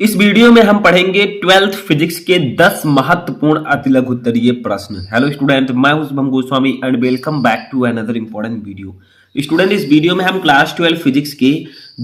इस वीडियो में हम पढ़ेंगे 12th फिजिक्स के 10 महत्वपूर्ण अतिलघु उत्तरीय प्रश्न। हेलो स्टूडेंट, मैं हूं Shubham Goswami and welcome back to another important video. Student, इस वीडियो में हम क्लास 12 फिजिक्स के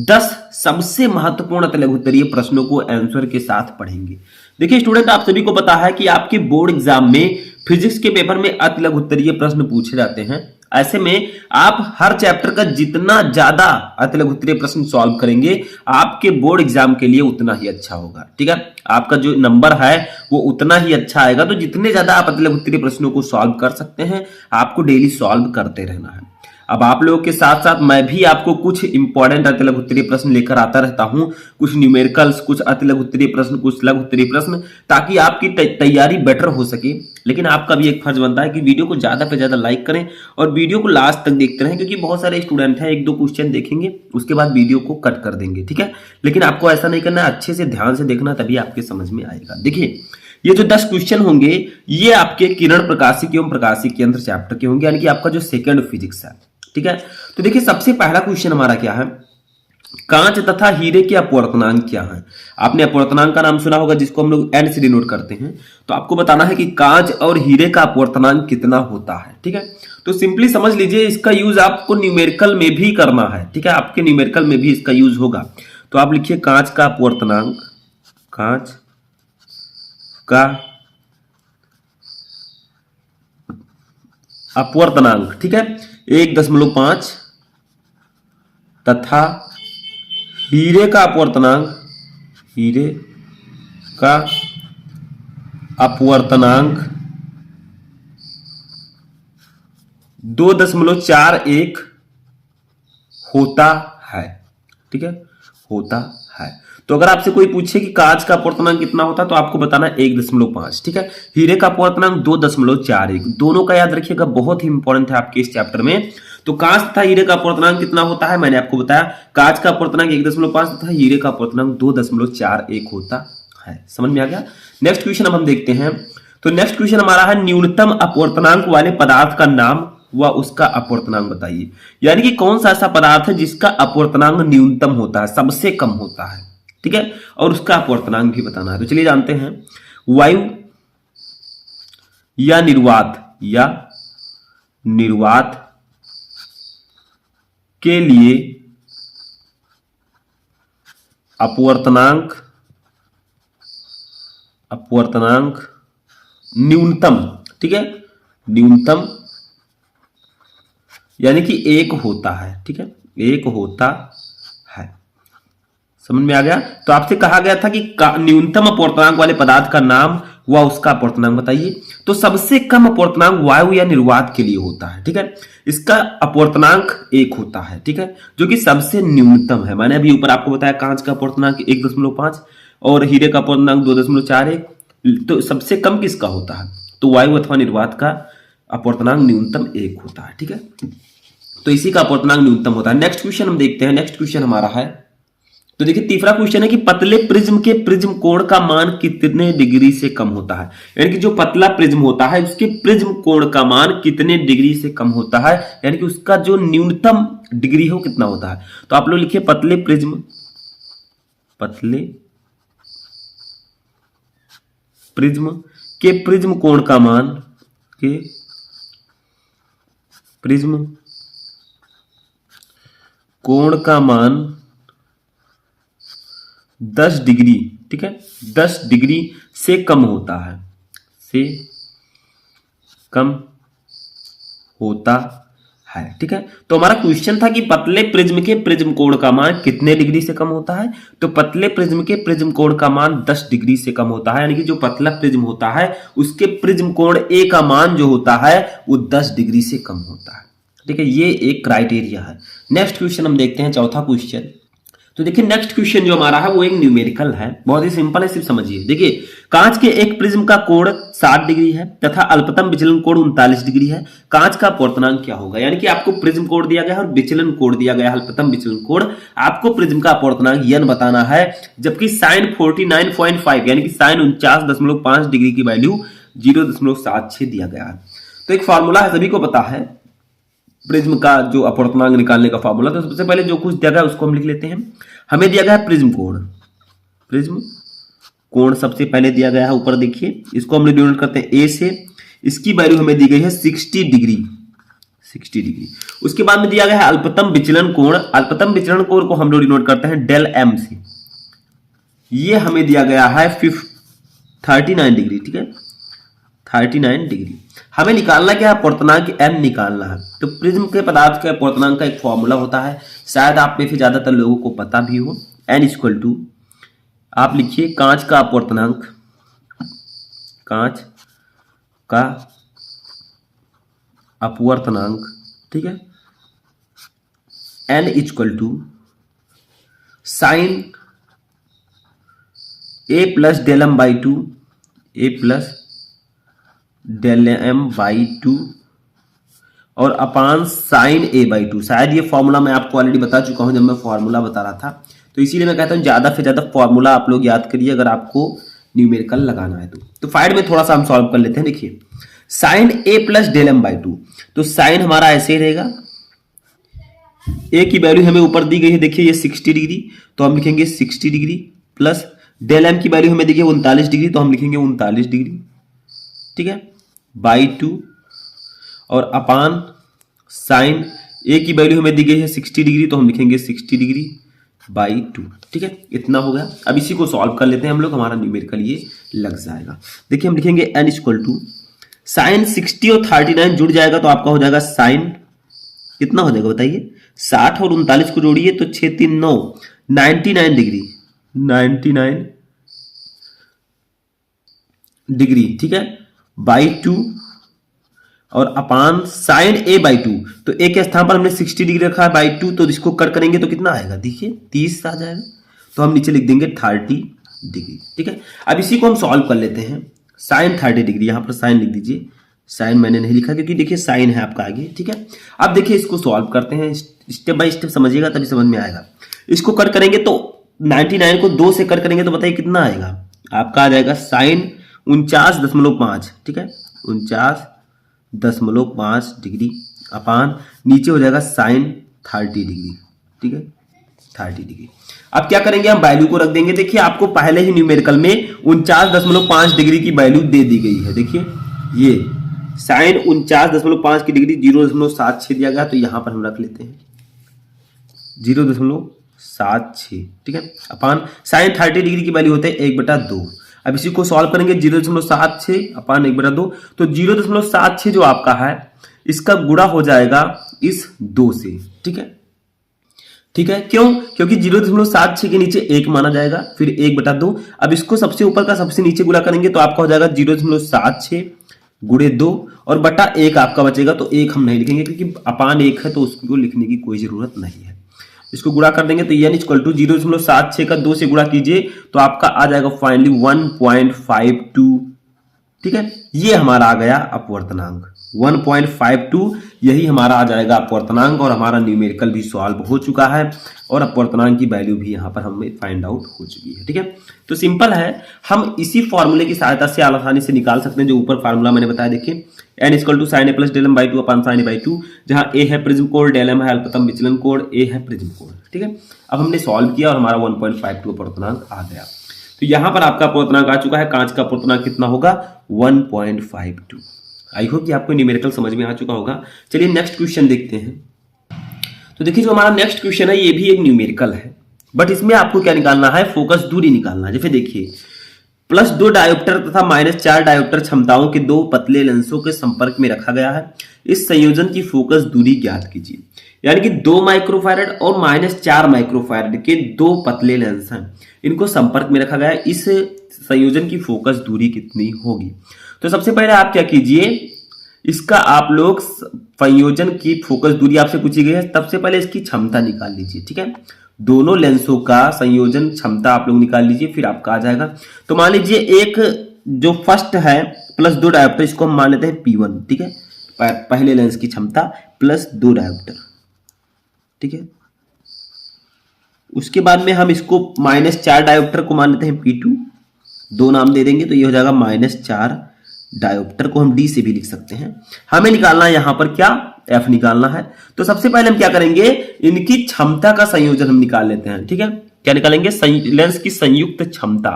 10 सबसे महत्वपूर्ण अतिलघु उत्तरीय प्रश्नों को आंसर के साथ पढ़ेंगे। देखिए स्टूडेंट, आप सभी को पता है कि आपके बोर्ड एग्जाम में फिजिक्स के पेपर में अतिलघु उत्तरीय प्रश्न पूछे जाते हैं। ऐसे में आप हर चैप्टर का जितना ज्यादा अतिलघु उत्तरीय प्रश्न सॉल्व करेंगे आपके बोर्ड एग्जाम के लिए उतना ही अच्छा होगा। ठीक है, आपका जो नंबर है वो उतना ही अच्छा आएगा। तो जितने ज्यादा आप अतिलघु उत्तरीय प्रश्नों को सॉल्व कर सकते हैं आपको डेली सॉल्व करते रहना है। अब आप लोगों के साथ साथ मैं भी आपको कुछ इंपॉर्टेंट अतिलघु उत्तरीय प्रश्न लेकर आता रहता हूं, कुछ न्यूमेरिकल्स, कुछ अतिलघु उत्तरीय प्रश्न, कुछ लघु उत्तरीय प्रश्न, ताकि आपकी तैयारी बेटर हो सके। लेकिन आपका भी एक फर्ज बनता है कि वीडियो को ज्यादा से ज्यादा लाइक करें और वीडियो को लास्ट तक देखते रहें, क्योंकि बहुत सारे स्टूडेंट हैं एक दो क्वेश्चन देखेंगे उसके बाद वीडियो को कट कर देंगे। ठीक है, लेकिन आपको ऐसा नहीं करना, अच्छे से ध्यान से देखना, तभी आपके समझ में आएगा। देखिए, ये जो 10 क्वेश्चन होंगे ये आपके किरण प्रकाशिकी एवं प्रकाशिकी यंत्र चैप्टर के होंगे, यानी कि आपका जो सेकंड फिजिक्स है। ठीक है, तो देखिए सबसे पहला क्वेश्चन हमारा क्या है, कांच तथा हीरे के अपवर्तनांक क्या है। आपने अपवर्तनांक का नाम सुना होगा जिसको हम लोग एन से डिनोट करते हैं। तो आपको बताना है कि कांच और हीरे का अपवर्तनांक कितना होता है। ठीक है, तो सिंपली समझ लीजिए इसका यूज आपको न्यूमेरिकल में भी करना है। ठीक है, आपके न्यूमेरिकल में भी इसका यूज होगा। तो आप लिखिए कांच का अपवर्तनांक, कांच का अपवर्तनांक, ठीक है, 1.5 तथा हीरे का अपवर्तनांक, हीरे का अपवर्तनांक 2.41 होता है। ठीक है, होता है। तो अगर आपसे कोई पूछे कि कांच का अपवर्तनांक कितना होता है तो आपको बताना 1.5। ठीक है, हीरे का अपवर्तनांक 2.41। दोनों का याद रखिएगा, बहुत ही इंपॉर्टेंट है आपके इस चैप्टर में। तो कांच तथा हीरे का अपवर्तनांक कितना होता है मैंने आपको बताया, कांच का अपवर्तनांक 1.5 तथा हीरे का अपवर्तनांक 2.41 होता है। समझ में आ गया। नेक्स्ट क्वेश्चन अब हम देखते हैं। तो नेक्स्ट क्वेश्चन हमारा है न्यूनतम अपवर्तनांक वाले पदार्थ का नाम व उसका अपवर्तनांक बताइए। यानी कि कौन सा ऐसा पदार्थ है जिसका अपवर्तनांक न्यूनतम होता है, सबसे कम होता है। ठीक है, और उसका अपवर्तनांक भी बताना है। तो चलिए जानते हैं। वायु या निर्वात, या निर्वात के लिए अपवर्तनांक, अपवर्तनांक न्यूनतम, ठीक है, न्यूनतम यानी कि 1 होता है। ठीक है, 1 होता है। समझ में आ गया। तो आपसे कहा गया था कि न्यूनतम अपवर्तनांक वाले पदार्थ का नाम व उसका अपवर्तनांक बताइए। तो सबसे कम अपवर्तनांक वायु या निर्वात के लिए होता है। ठीक है, इसका अपवर्तनांक 1 होता है। ठीक है, जो कि सबसे न्यूनतम है। मैंने अभी ऊपर आपको बताया कांच का अपवर्तनांक 1.5 और हीरे का अपवर्तनांक 2.41। तो सबसे कम किसका होता है, तो वायु अथवा निर्वात का अपवर्तनांक न्यूनतम 1 होता है। ठीक है, तो इसी का अपवर्तनांक न्यूनतम होता है। नेक्स्ट क्वेश्चन हम देखते हैं। नेक्स्ट क्वेश्चन हमारा है, तो देखिए तीसरा क्वेश्चन है कि पतले प्रिज्म के प्रिज्म कोण का मान कितने डिग्री से कम होता है। यानी कि जो पतला प्रिज्म होता है उसके प्रिज्म कोण का मान कितने डिग्री से कम होता है, यानी कि उसका जो न्यूनतम डिग्री हो कितना होता है। तो आप लोग लिखिए पतले प्रिज्म, पतले प्रिज्म के प्रिज्म कोण का मान, के प्रिज्म कोण का मान 10 डिग्री, ठीक है, 10 डिग्री से कम होता है, से कम होता है। ठीक है, तो हमारा क्वेश्चन था कि पतले प्रिज्म के प्रिज्म कोण का मान कितने डिग्री से कम होता है। तो पतले प्रिज्म के प्रिज्म कोण का मान 10 डिग्री से कम होता है। यानी कि जो पतला प्रिज्म होता है उसके प्रिज्म कोण ए का मान जो होता है वो 10 डिग्री से कम होता है। ठीक है, ये एक क्राइटेरिया है। नेक्स्ट क्वेश्चन हम देखते हैं, चौथा क्वेश्चन। तो देखिए नेक्स्ट क्वेश्चन जो हमारा है वो एक न्यूमेरिकल है, बहुत ही सिंपल है, सिर्फ समझिए। देखिए कांच के एक प्रिज्म का कोण 60 डिग्री है तथा अल्पतम विचलन कोण 39 डिग्री है। कांच का अपवर्तनांक क्या होगा। यानी कि आपको प्रिज्म कोण दिया गया है और विचलन कोण दिया गया है, अल्पतम विचलन कोण। आपको प्रिज्म का अपवर्तनांक n बताना है, जबकि साइन 49.5 यानी कि साइन 49.5 डिग्री की वैल्यू 0.76 दिया गया है। तो एक फॉर्मूला है, सभी को पता है प्रिज्म का जो अपवर्तनांक निकालने का फॉर्मूला। तो सबसे पहले जो कुछ दिया गया उसको हम लिख लेते हैं। हमें दिया गया है प्रिज्म कोण, प्रिज्म कोण सबसे पहले दिया गया है, ऊपर देखिए, इसको हम लोग डिनोट करते हैं ए से। इसकी वैल्यू हमें दी गई है 60 डिग्री, 60 डिग्री। उसके बाद में दिया गया है अल्पतम विचलन कोण। अल्पतम विचलन कोण को हम लोग डिनोट करते हैं डेल एम से। ये हमें दिया गया है 39 डिग्री, ठीक है, 39 डिग्री। हमें निकालना क्या है, अपूर्णांक n निकालना है। तो प्रिज्म के पदार्थ के अपूर्णांक का एक फॉर्मूला होता है, शायद आप में से ज्यादातर लोगों को पता भी हो। n इक्वल टू, आप लिखिए कांच का अपूर्णांक, कांच का अपवर्तनांक, ठीक है, n equal to sine a plus del M by two, A plus del M by two और अपान साइन ए बाई टू। शायद ये फॉर्मूला मैं आपको ऑलरेडी बता चुका हूं जब मैं फॉर्मूला बता रहा था, तो इसीलिए मैं कहता हूं ज्यादा से ज्यादा फॉर्मूला आप लोग याद करिए अगर आपको न्यूमेरिकल लगाना है तो फाइड में थोड़ा सा हम सॉल्व कर लेते हैं। देखिए sine A plus del M by two, तो साइन हमारा ऐसे ही रहेगा, ए की वैल्यू हमें ऊपर दी गई है, देखिए ये 60 डिग्री, तो हम लिखेंगे 60 डिग्री प्लस डेल एम की वैल्यू हमें देखिए 39 डिग्री, तो हम लिखेंगे 39 डिग्री, ठीक है, बाई टू और अपान साइन ए की वैल्यू हमें दी गई है 60 डिग्री, तो हम लिखेंगे 60 डिग्री बाई टू, ठीक है, इतना हो गया। अब इसी को सॉल्व कर लेते हैं हम लोग, हमारा न्यूमेरिकल ये लग जाएगा। देखिए हम लिखेंगे n इक्वल टू साइन 60 और 39 जुड़ जाएगा तो आपका हो जाएगा साइन, कितना हो जाएगा बताइए, 60 और 39 को जोड़िए तो 6 3 9, 99 डिग्री, 99 डिग्री, ठीक है, बाई टू और अपान साइन ए बाई टू, तो ए के स्थान पर हमने 60 डिग्री रखा है, बाई टू, तो इसको कट करेंगे तो कितना आएगा, देखिए 30 आ जाएगा, तो हम नीचे लिख देंगे 30 डिग्री, ठीक है। अब इसी को हम सॉल्व कर लेते हैं, साइन 30 डिग्री, यहां पर साइन लिख दीजिए, साइन मैंने नहीं लिखा क्योंकि देखिए साइन है आपका आगे, ठीक है। अब देखिए इसको सॉल्व करते हैं, स्टेप बाय स्टेप समझिएगा तभी समझ में आएगा। इसको कट करेंगे तो 99 को 2 से कट करेंगे तो बताइए कितना आएगा, आपका आ जाएगा साइन 49.5, ठीक है, 49.5 डिग्री अपान नीचे हो जाएगा साइन 30 डिग्री, ठीक है, 30 डिग्री। अब क्या करेंगे, हम वैल्यू को रख देंगे। देखिए आपको पहले ही न्यूमेरिकल में 49.5 डिग्री की वैल्यू दे दी गई है, देखिए ये साइन 49.5 की डिग्री 0.76 दिया गया, तो यहां पर हम रख लेते हैं 0.76, ठीक है, अपान साइन 30 डिग्री की वैल्यू होते हैं 1/2। अब इसी को सॉल्व करेंगे 0.76 अपान 1/2, तो 0.76 जो आपका है इसका गुणा हो जाएगा इस 2 से, ठीक है, ठीक है, क्यों, क्योंकि 0.76 के नीचे 1 माना जाएगा, फिर 1/2। अब इसको सबसे ऊपर का सबसे नीचे गुणा करेंगे तो आपका हो जाएगा 0.76 गुणे 2 और बटा 1 आपका बचेगा, तो 1 हम नहीं लिखेंगे क्योंकि अपान 1 है तो उसको लिखने की कोई जरूरत नहीं है। इसको गुणा कर देंगे तो n इक्वल टू 0.76 का 2 से गुणा कीजिए तो आपका आ जाएगा फाइनली 1.52, ठीक है, ये हमारा आ गया अपवर्तनांक 1.52, यही हमारा आ जाएगा अपवर्तनांक और हमारा न्यूमेरिकल भी सॉल्व हो चुका है और अपवर्तनांक की वैल्यू भी यहाँ पर हमें फाइंड आउट हो चुकी है, ठीक है। तो सिंपल है, हम इसी फॉर्मूले की सहायता से आसानी से निकाल सकते हैं जो ऊपर फार्मूला मैंने बताया। देखिए n equal to sine A plus del M by two upon sine A by two, जहां a है प्रिज्म कोण, डेल एम है अल्पतम विचलन कोण, a है प्रिज्म कोण, ठीक है। अब हमने सॉल्व किया और हमारा 1.52 अपवर्तनांक आ गया, तो यहां पर आपका अपवर्तनांक आ चुका है। कांच का अपवर्तनांक कितना होगा, 1.52। आई होप कि आपको न्यूमेरिकल समझ में आ चुका होगा। चलिए नेक्स्ट क्वेश्चन देखते हैं। तो देखिए जो हमारा नेक्स्ट क्वेश्चन है ये भी एक न्यूमेरिकल है, बट इसमें आपको क्या निकालना है, फोकस दूरी निकालना है। जैसे देखिए +2 डायोप्टर तथा -4 डायोप्टर क्षमताओं के 2 पतले लेंसों के संपर्क में रखा गया है। इस संयोजन की फोकस दूरी ज्ञात कीजिए। यानी कि 2 माइक्रोफैरड और -4 माइक्रोफैरड के 2 पतले लेंस हैं, इनको संपर्क में रखा गया है। इस संयोजन की फोकस दूरी कितनी होगी। तो सबसे पहले आप क्या कीजिए, इसका आप लोग संयोजन की फोकस दूरी आपसे पूछी गई है, सबसे पहले इसकी क्षमता निकाल लीजिए, ठीक है। दोनों लेंसों का संयोजन क्षमता आप लोग निकाल लीजिए, फिर आपका आ जाएगा। तो मान लीजिए एक जो फर्स्ट है +2 डायोप्टर, इसको हम मान लेते हैं P1, ठीक है, पहले लेंस की क्षमता +2 डायोप्टर, ठीक है। उसके बाद में हम इसको -4 डायोप्टर को मान लेते हैं P2, 2 नाम दे देंगे तो ये हो जाएगा -4 डायोप्टर को हम D से भी लिख सकते हैं। हमें निकालना है यहां पर क्या, F निकालना है। तो सबसे पहले हम क्या करेंगे, इनकी क्षमता का संयोजन हम निकाल लेते हैं, ठीक है। क्या निकालेंगे, लेंस की संयुक्त क्षमता।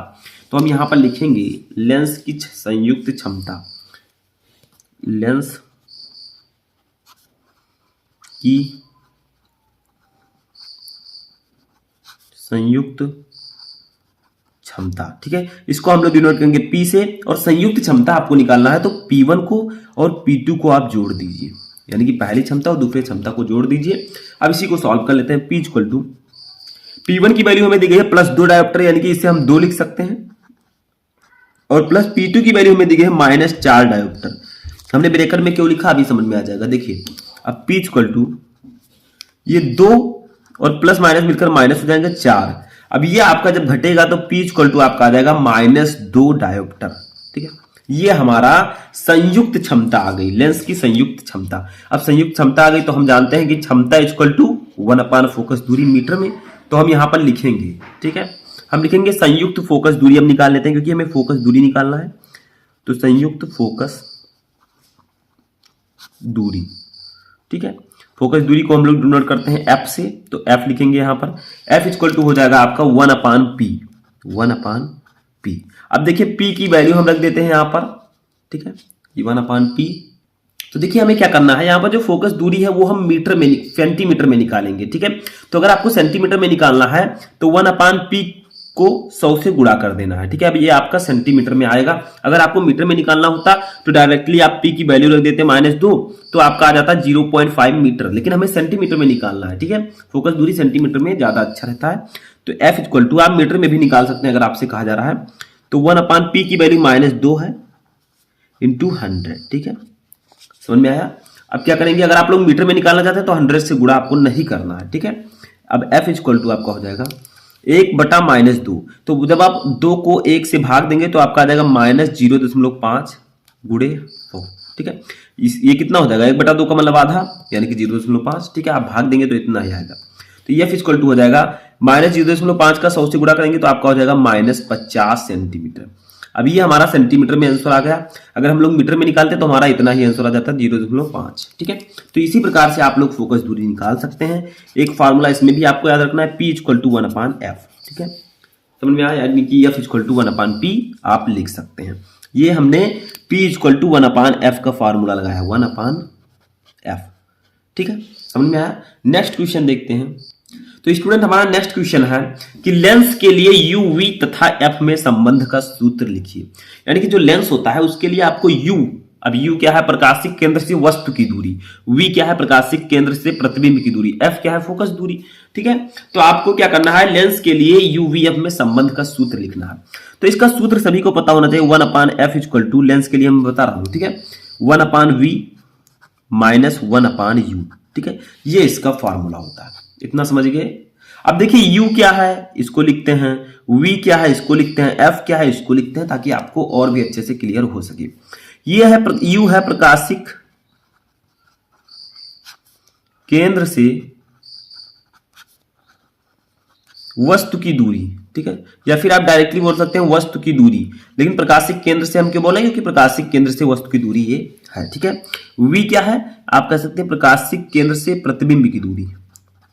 तो हम यहां पर लिखेंगे लेंस की संयुक्त क्षमता, लेंस की संयुक्त क्षमता। ठीक है, इसको हम लोग डिनोट करेंगे P से, और संयुक्त क्षमता आपको निकालना है तो P1 को और P2 को आप जोड़ दीजिए, यानी कि पहली क्षमता और दूसरी क्षमता को जोड़ दीजिए। अब इसी को सॉल्व कर लेते हैं। P इक्वल टू P1 की वैल्यू हमें दी गई है +2 डायोप्टर, यानी कि इसे हम 2 लिख सकते हैं, और प्लस P2 की वैल्यू हमें दी गई है -4 डायोप्टर। हमने ब्रेकर में क्यों लिखा अभी समझ में आ जाएगा। देखिए अब P इक्वल टू ये 2 और प्लस माइनस मिलकर माइनस हो जाएंगे 4। अब ये आपका जब घटेगा तो P इक्वल टू आपका आ जाएगा -2 डायोप्टर। ठीक है, ये हमारा संयुक्त क्षमता आ गई, लेंस की संयुक्त क्षमता। अब संयुक्त क्षमता आ गई तो हम जानते हैं कि क्षमता इक्वल टू 1/फोकस दूरी मीटर में, तो हम यहां पर लिखेंगे। ठीक है, हम लिखेंगे संयुक्त फोकस दूरी हम निकाल लेते हैं क्योंकि हमें फोकस दूरी निकालना है, तो संयुक्त फोकस दूरी। ठीक है, फोकस दूरी को हम लोग डिनोट करते हैं F से, तो F लिखेंगे यहां पर। F इक्वल टू हो जाएगा आपका 1/P, 1/P। अब देखिए P की वैल्यू हम रख देते हैं यहां पर। ठीक है, 1/P। तो देखिए हमें क्या करना है, यहां पर जो फोकस दूरी है वो हम मीटर में, सेंटीमीटर में निकालेंगे। ठीक है, तो अगर आपको सेंटीमीटर में निकालना है तो 1/P को 100 से गुणा कर देना है। ठीक है, अब ये आपका सेंटीमीटर में आएगा। अगर आपको मीटर में निकालना होता तो डायरेक्टली आप P की वैल्यू रख देते -2, तो आपका आ जाता 0.5 मीटर, लेकिन हमें सेंटीमीटर में निकालना है। ठीक है, फोकस दूरी सेंटीमीटर में ज्यादा अच्छा रहता है। तो F इक्वल टू आप मीटर में भी निकाल सकते हैं अगर आपसे कहा जा रहा है, तो 1/P की वैल्यू -2 है इंटू 100। ठीक है, समझ में आया। अब क्या करेंगे, अगर आप लोग मीटर में निकालना चाहते हैं तो 100 से गुणा आपको नहीं करना है। ठीक है, अब F इक्वल टू आपका हो जाएगा 1/-2। तो जब आप 2 को 1 से भाग देंगे तो आपका आ जाएगा -0.5 गुणे 100। ठीक है, ये कितना हो जाएगा, 1/2 का मतलब आधा, यानी कि 0.5। ठीक है, आप भाग देंगे तो इतना ही आएगा। तो F इक्वल टू हो जाएगा -0.5 का 100 से गुणा करेंगे तो आपका हो जाएगा -50 सेंटीमीटर। अब ये हमारा सेंटीमीटर में आंसर आ गया। अगर हम लोग मीटर में निकालते तो हमारा इतना ही आंसर आ जाता है 0.5। ठीक है, तो इसी प्रकार से आप लोग फोकस दूरी निकाल सकते हैं। एक फार्मूला इसमें भी आपको याद रखना है, P इक्वल टू 1/F। ठीक है, समझ में आया, यानी कि F इक्वल टू 1/P आप लिख सकते हैं। ये हमने P इक्वल टू 1/F का फार्मूला लगाया, 1/F। ठीक है, समझ में आया। नेक्स्ट क्वेश्चन देखते हैं। तो स्टूडेंट हमारा नेक्स्ट क्वेश्चन है कि लेंस के लिए u, v तथा f में संबंध का सूत्र लिखिए। यानी कि जो लेंस होता है उसके लिए आपको u, अब u क्या है, प्रकाशिक केंद्र से वस्तु की दूरी, v क्या है, प्रकाशिक केंद्र से प्रतिबिंब की दूरी, f क्या है, फोकस दूरी। ठीक है, तो आपको क्या करना है, लेंस के लिए u, v, f में संबंध का सूत्र लिखना है। तो इसका सूत्र सभी को पता होना चाहिए, 1/F इक्वल टू, लेंस के लिए मैं बता रहा हूं। ठीक है, 1/v माइनस 1/u। ठीक है, ये इसका फॉर्मूला होता है, इतना समझ गए। अब देखिए u क्या है इसको लिखते हैं, v क्या है इसको लिखते हैं, f क्या है इसको लिखते हैं, ताकि आपको और भी अच्छे से क्लियर हो सके। ये है u है प्रकाशिक केंद्र से वस्तु की दूरी। ठीक है, या फिर आप डायरेक्टली बोल सकते हैं वस्तु की दूरी, लेकिन प्रकाशिक केंद्र से हम क्यों बोलेंगे, क्योंकि प्रकाशिक केंद्र से वस्तु की दूरी ये है। ठीक है, v क्या है, आप कह सकते हैं प्रकाशिक केंद्र से प्रतिबिंब की दूरी,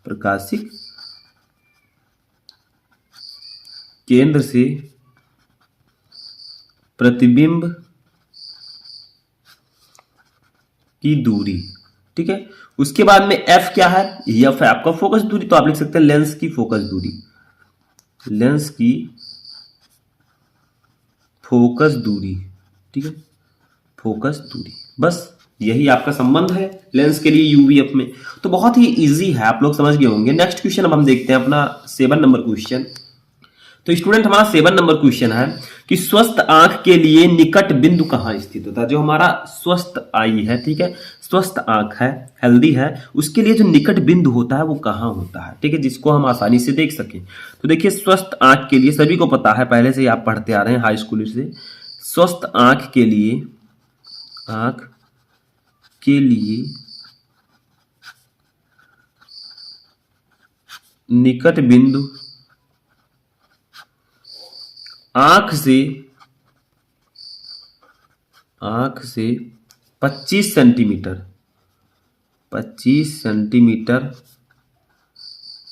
प्रकाशिक केंद्र से प्रतिबिंब की दूरी। ठीक है, उसके बाद में f क्या है, f है आपका फोकस दूरी, तो आप लिख सकते हैं लेंस की फोकस दूरी, लेंस की फोकस दूरी। ठीक है, फोकस दूरी, बस यही आपका संबंध है लेंस के लिए यूवीएफ में। तो बहुत ही इजी है, आप लोग समझ गए होंगे। नेक्स्ट क्वेश्चन अब हम देखते हैं अपना 7 नंबर क्वेश्चन। तो स्टूडेंट हमारा 7 नंबर क्वेश्चन है कि स्वस्थ आंख के लिए निकट बिंदु कहां स्थित होता है। जो हमारा स्वस्थ आई है, ठीक है, स्वस्थ आंख है, हेल्दी है, उसके लिए जो निकट बिंदु होता है वो कहां होता है। ठीक है, जिसको हम आसानी से देख सकें। तो देखिए स्वस्थ आंख के लिए सभी को पता है, पहले से ही आप पढ़ते आ रहे हैं हाई स्कूल से, स्वस्थ आंख के लिए, आंख के लिए निकट बिंदु आंख से 25 सेंटीमीटर, 25 सेंटीमीटर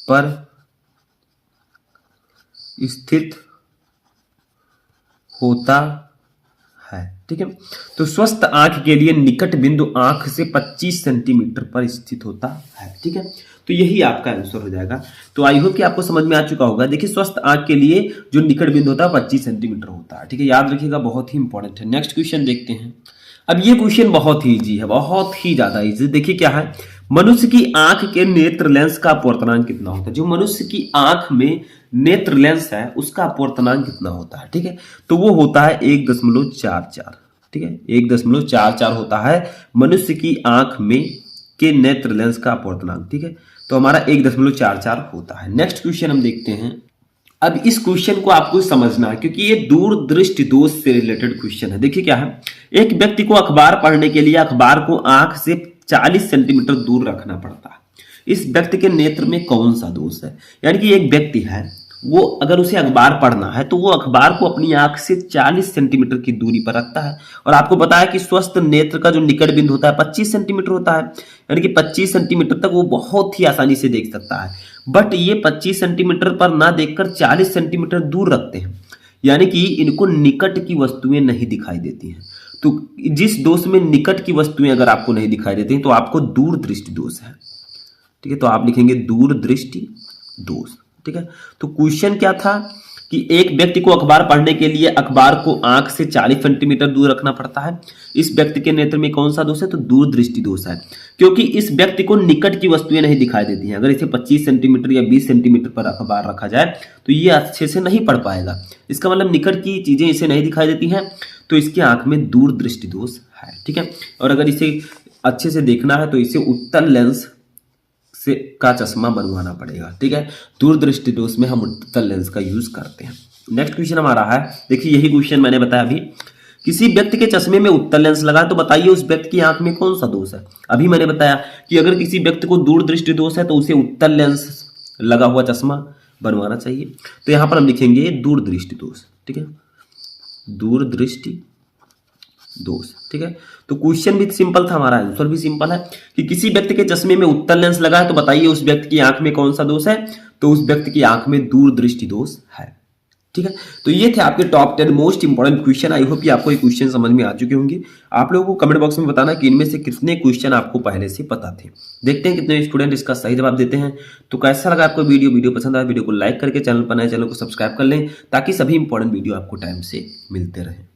पर स्थित होता है। ठीक है, तो स्वस्थ आंख के लिए निकट बिंदु आंख से 25 सेंटीमीटर पर स्थित होता है। ठीक है, तो यही आपका आंसर हो जाएगा। तो आई होप कि आपको समझ में आ चुका होगा। देखिए, स्वस्थ आंख के लिए जो निकट बिंदु होता है 25 सेंटीमीटर होता है। ठीक है, याद रखिएगा, बहुत ही इंपॉर्टेंट है। नेक्स्ट क्वेश्चन देखते हैं। अब ये क्वेश्चन बहुत ही इजी है, बहुत ही ज्यादा इजी। देखिए क्या है, मनुष्य की आंख के नेत्र लेंस का अपवर्तनांक कितना होता है। जो मनुष्य की आंख में नेत्र लेंस है उसका अपवर्तनांक कितना होता है। ठीक है, तो वो होता है 1.44। ठीक है, 1.44 होता है मनुष्य की आंख में के नेत्र लेंस का अपवर्तनांक। ठीक है, तो हमारा 1.44 होता है। नेक्स्ट क्वेश्चन हम देखते हैं। अब इस क्वेश्चन को आपको समझना है क्योंकि ये दूरदृष्टि दोष से रिलेटेड क्वेश्चन है। देखिए क्या है, एक व्यक्ति को अखबार पढ़ने के लिए अखबार को आंख से 40 सेंटीमीटर दूर रखना पड़ता है। इस व्यक्ति के नेत्र में कौन सा दोष है। यानी कि एक व्यक्ति है, वो अगर उसे अखबार पढ़ना है तो वो अखबार को अपनी आंख से 40 सेंटीमीटर की दूरी पर रखता है। और आपको पता है कि स्वस्थ नेत्र का जो निकट बिंदु होता है 25 सेंटीमीटर होता है। यानी कि 25 सेंटीमीटर तक वो बहुत ही आसानी से देख सकता है। बट ये 25 सेंटीमीटर पर ना देखकर 40 सेंटीमीटर दूर रखते हैं, यानी कि इनको निकट की वस्तुएं नहीं दिखाई देती हैं। तो जिस दोष में निकट की वस्तुएं अगर आपको नहीं दिखाई देती तो आपको दूरदृष्टि दोष है। ठीक है, तो आप लिखेंगे दूरदृष्टि दोष। ठीक है, तो क्वेश्चन क्या था कि एक व्यक्ति को अखबार पढ़ने के लिए अखबार को आंख से 40 सेंटीमीटर दूर रखना पड़ता है। इस व्यक्ति के नेत्र में कौन सा दोष है, तो दूरदृष्टि दोष है, क्योंकि इस व्यक्ति को निकट की वस्तुएं नहीं दिखाई देती हैं। अगर इसे 25 सेंटीमीटर या 20 सेंटीमीटर पर अखबार रखा जाए तो ये अच्छे से नहीं पढ़ पाएगा। इसका मतलब निकट की चीजें इसे नहीं दिखाई देती हैं, तो इसकी आंख में दूरदृष्टि दोष है। ठीक है, और अगर इसे अच्छे से देखना है तो इसे उत्तल लेंस से का चश्मा बनवाना पड़ेगा। ठीक है, दूरदृष्टि दोष में हम उत्तल लेंस का यूज करते हैं। नेक्स्ट क्वेश्चन हमारा है, देखिए यही क्वेश्चन मैंने बताया अभी। किसी व्यक्ति के चश्मे में उत्तल लेंस लगा तो बताइए उस व्यक्ति की आंख में कौन सा दोष है। अभी मैंने बताया कि अगर किसी व्यक्ति को दूरदृष्टि दोष है तो उसे उत्तल लेंस लगा हुआ चश्मा बनवाना चाहिए। तो यहां पर हम लिखेंगे दूरदृष्टि दोष। ठीक है, दूरदृष्टि दोष। ठीक है, तो क्वेश्चन भी सिंपल था, हमारा आंसर भी सिंपल है कि किसी व्यक्ति के चश्मे में उत्तल लेंस लगा है तो बताइए उस व्यक्ति की आंख में कौन सा दोष है। तो उस व्यक्ति की आंख में दूरदृष्टि दोष है। ठीक है, तो ये थे आपके top 10 most important question. I hope कि आपको ये क्वेश्चन समझ में आ चुके होंगे। आप लोगों को कमेंट बॉक्स में बताना कि इनमें से कितने क्वेश्चन आपको पहले से पता थे। देखते हैं कितने स्टूडेंट इसका सही जवाब देते हैं। तो कैसा लगा आपको वीडियो पसंद आया वीडियो को लाइक करके चैनल पर नए चैनल को सब्सक्राइब कर लें ताकि सभी इंपॉर्टेंट वीडियो आपको टाइम से मिलते रहें।